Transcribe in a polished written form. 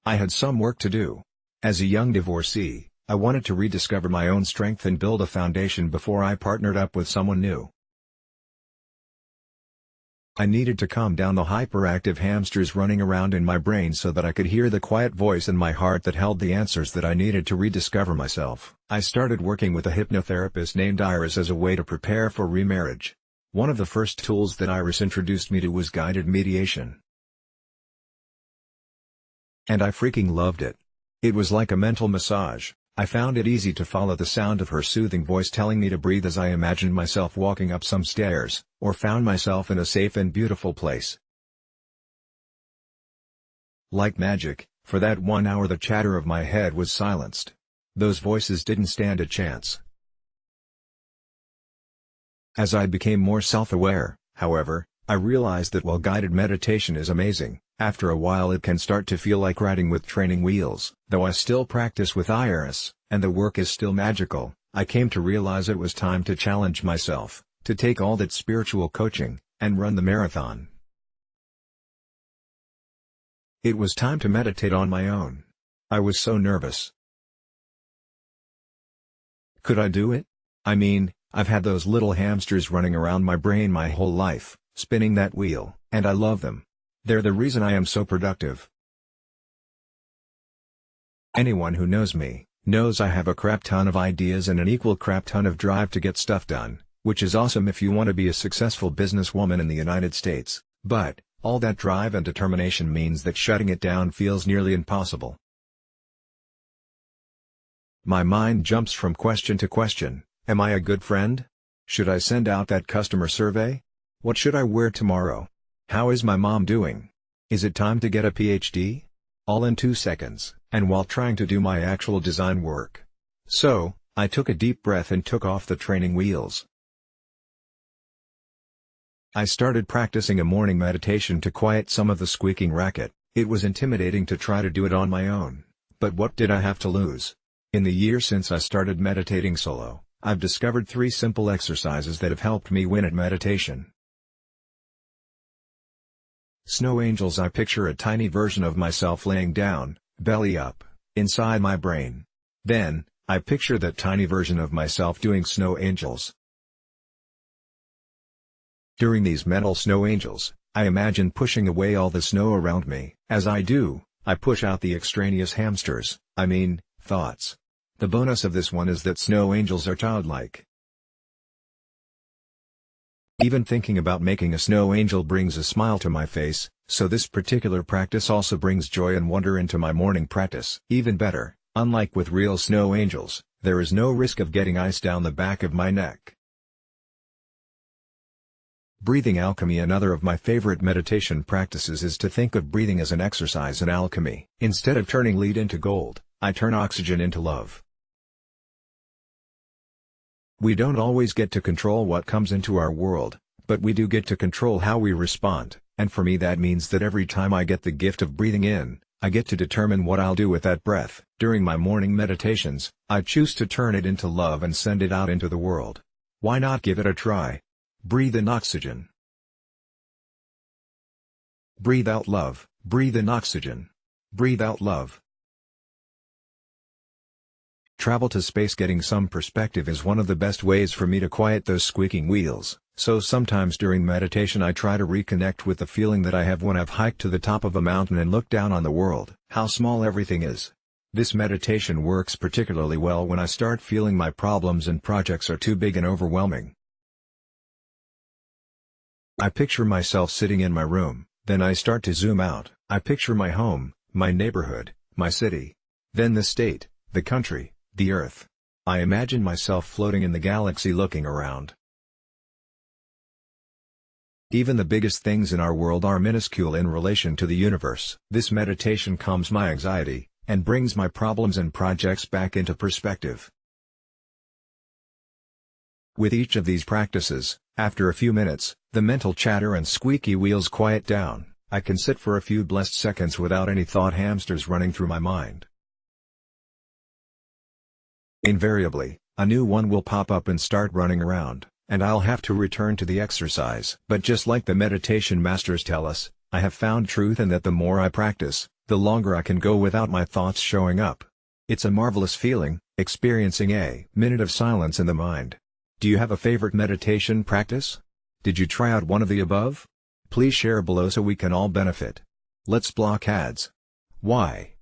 I had some work to do. As a young divorcee, I wanted to rediscover my own strength and build a foundation before I partnered up with someone new. I needed to calm down the hyperactive hamsters running around in my brain so that I could hear the quiet voice in my heart that held the answers that I needed to rediscover myself. I started working with a hypnotherapist named Iris as a way to prepare for remarriage. One of the first tools that Iris introduced me to was guided meditation. And I freaking loved it. It was like a mental massage. I found it easy to follow the sound of her soothing voice telling me to breathe as I imagined myself walking up some stairs, or found myself in a safe and beautiful place. Like magic, for that 1 hour the chatter of my head was silenced. Those voices didn't stand a chance. As I became more self-aware, however, I realized that while guided meditation is amazing, after a while it can start to feel like riding with training wheels. Though I still practice with Iris, and the work is still magical, I came to realize it was time to challenge myself, to take all that spiritual coaching, and run the marathon. It was time to meditate on my own. I was so nervous. Could I do it? I mean, I've had those little hamsters running around my brain my whole life, spinning that wheel, and I love them. They're the reason I am so productive. Anyone who knows me, knows I have a crap ton of ideas and an equal crap ton of drive to get stuff done, which is awesome if you want to be a successful businesswoman in the United States, but, all that drive and determination means that shutting it down feels nearly impossible. My mind jumps from question to question. Am I a good friend? Should I send out that customer survey? What should I wear tomorrow? How is my mom doing? Is it time to get a PhD? All in 2 seconds, and while trying to do my actual design work. So, I took a deep breath and took off the training wheels. I started practicing a morning meditation to quiet some of the squeaking racket. It was intimidating to try to do it on my own, but what did I have to lose? In the year since I started meditating solo, I've discovered 3 simple exercises that have helped me win at meditation. Snow angels. I picture a tiny version of myself laying down, belly up, inside my brain. Then, I picture that tiny version of myself doing snow angels. During these mental snow angels, I imagine pushing away all the snow around me. As I do, I push out the extraneous hamsters, thoughts. The bonus of this one is that snow angels are childlike. Even thinking about making a snow angel brings a smile to my face, so this particular practice also brings joy and wonder into my morning practice. Even better, unlike with real snow angels, there is no risk of getting ice down the back of my neck. Breathing alchemy. Another of my favorite meditation practices is to think of breathing as an exercise in alchemy. Instead of turning lead into gold, I turn oxygen into love. We don't always get to control what comes into our world, but we do get to control how we respond, and for me that means that every time I get the gift of breathing in, I get to determine what I'll do with that breath. During my morning meditations, I choose to turn it into love and send it out into the world. Why not give it a try? Breathe in oxygen. Breathe out love. Breathe in oxygen. Breathe out love. Travel to space. Getting some perspective is one of the best ways for me to quiet those squeaking wheels, so sometimes during meditation I try to reconnect with the feeling that I have when I've hiked to the top of a mountain and looked down on the world. How small everything is. This meditation works particularly well when I start feeling my problems and projects are too big and overwhelming. I picture myself sitting in my room, then I start to zoom out. I picture my home, my neighborhood, my city. Then the state, the country, the earth. I imagine myself floating in the galaxy looking around. Even the biggest things in our world are minuscule in relation to the universe. This meditation calms my anxiety, and brings my problems and projects back into perspective. With each of these practices, after a few minutes, the mental chatter and squeaky wheels quiet down. I can sit for a few blessed seconds without any thought hamsters running through my mind. Invariably, a new one will pop up and start running around, and I'll have to return to the exercise. But just like the meditation masters tell us, I have found truth in that the more I practice, the longer I can go without my thoughts showing up. It's a marvelous feeling, experiencing a minute of silence in the mind. Do you have a favorite meditation practice? Did you try out one of the above? Please share below so we can all benefit. Let's block ads. Why?